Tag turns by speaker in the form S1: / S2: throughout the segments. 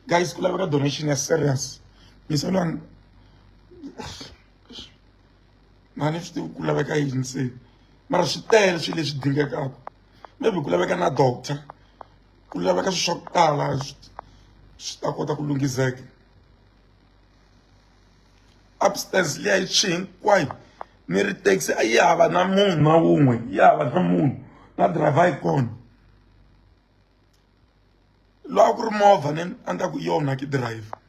S1: guys ku laveka donation ya serious misalwana mani swi ku laveka yini se mara swi tele swilo leswi dingekaka maybe ku laveka na doctor ku laveka swi swa ku tala swi ta kota ku lunghiseka upstairs liya yi swi hinkwayo ni ri taxi a yi hava na munhu na wun'we yi hava na munhu na driver yi kona loko ku ri movha ni endla ku yona ki driver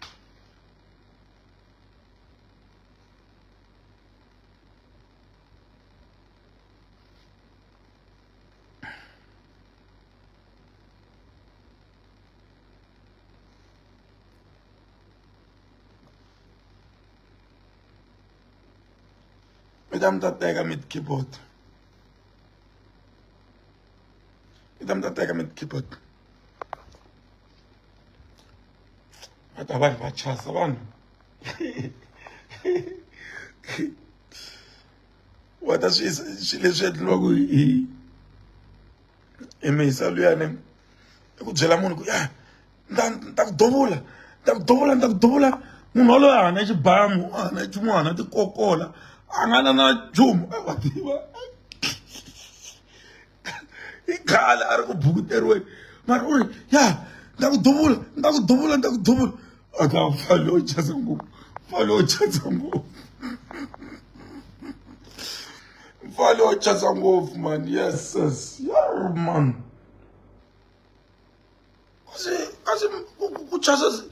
S1: Idam ta teka mit keyboard. Idam ta teka mit keyboard. Ata vanhu va chasa vanhu. Wata swi leswi endliwaku hi misa luyani i ku byela munhu ku ya ta ku dovula munhu waloye a hana xibamu a hana nchumu a hana tikokola a nga na nchumu wa tiva i khale a ri ku bukuteriweni mara u ri ya ta ku dovula a ka mfalo wo chasa ngopfu mfalo wo chasa ngopfu man yes yeah man kasi ku chasa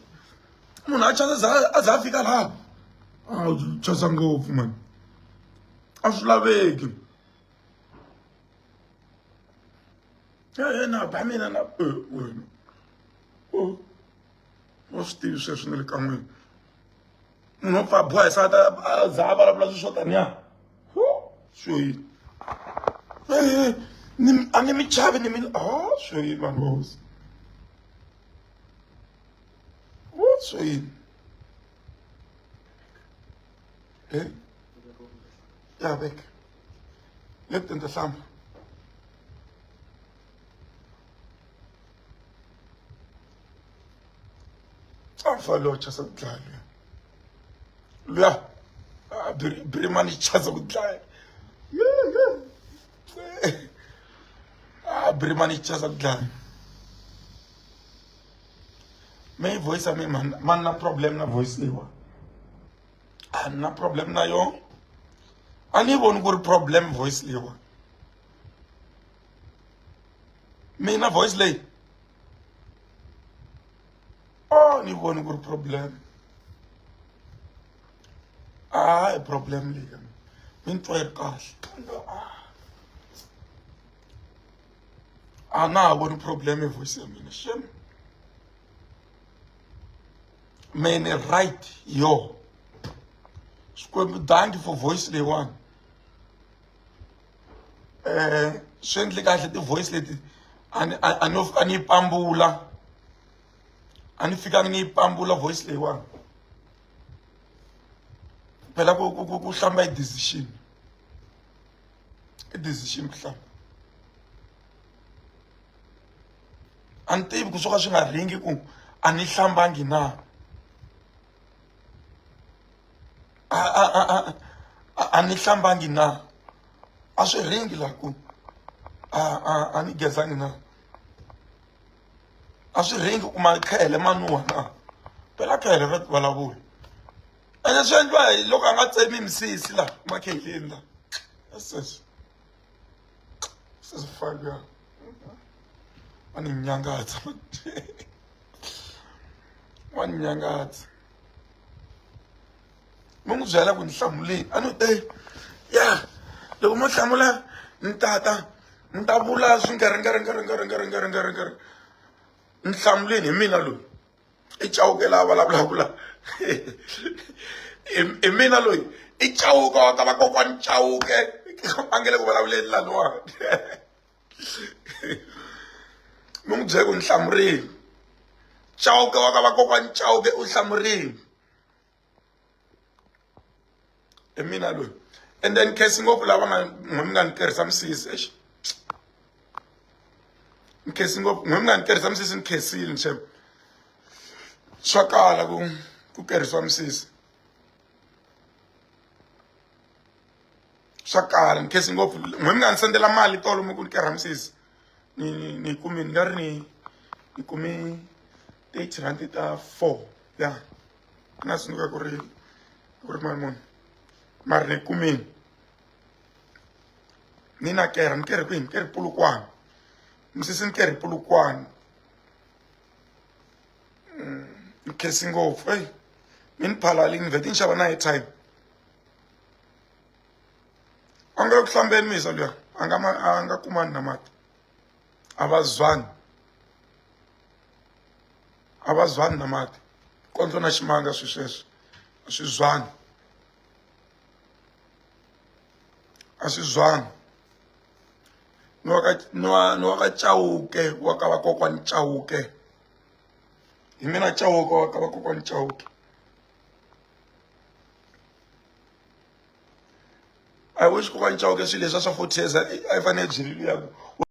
S1: munhu a chasa a za fika laha a chasa ngopfu man a swi laveki na ba mina na wena wa swi tivi sweswi ni le ka n'wina munhu wa pfa boha hi sata a za a vulavula swi swo taniya swo yini a ni mi chavi ni mi swo yini vanhu va hosi swo yini ja weg ligt in de lamp afalo chasa kudlala luya birimani chasa kudlala birimani chasa kudlala me voice a me man na problem na voice lewa na problem na yo ani voni ku ri problem voice lewa mina voice leyi ni voni ku ri problem hi problem leyi mi ni twa yi ri kahle a na ha voni problem hi voice ya mina shem me ni right yo swikwembu dangi for voice leyiwani swi endli kahle ti voice leti a ni yi pambula a ni fikangi ni yi pambula voice leyiwani phela ku hlamba i decision ku hlamba a ni tivi ku swo ka swi nga ringi ku a ni hlambangi na a ni hlambangi na a swi ringi la ku a ni gezangi na a swi ringi ku makhele manuwa na phela khele ra vulavula ene swi endliwa hi loko a nga tsemi misisi la makheleni la sesi faka a ni nyangatsa wa ni nyangatsa mi n'wi byela ku ni hlamuleni a ni te ya loko mo hlamula ni ta vula swi nga ri ni hlamuleni hi mina loyi i cawukela a vulavula hi mina loyi i cawuka wa ka vakokwani cawuke a nge le ku vulavuleni laniwani mi n'wi byele ku ni hlamurini cawuke wa ka vakokwani cawuke u hlamurini hi mina loyi and then khesi ngopfu lava mi nga ni tirhisa misisi khesi ngopfu mi nga ni tirhisa misisi ni khesile nxeve swa kala ku kerisiwa misisi swa kala ni khesi ngopfu n'we mi nga ni sendela mali tolo mi ku ni kerha misisi ni kumi ni nga ri ni kumi 30 rand ta 4 ya na sunduka ku ri mali muni mara ni kumini ni na kerha ni kerhe kwini ni kerhe Polokwane misisi ni kerhe Polokwane ni khesi ngopfu eyi mi ni phalali ni vheti ni xava na airtime a nga ku hlambeni misa luya a nga kumani na mati a va zwani na mati kondlo na ximanga sweswo a swi zwani ni wa ka Chauke wa ka vakokwani Chauke hi mina Chauke wa ka vakokwani Chauke a hi wish kokwani Chauke swilo leswi swa 40 years a yi fanele byeriwa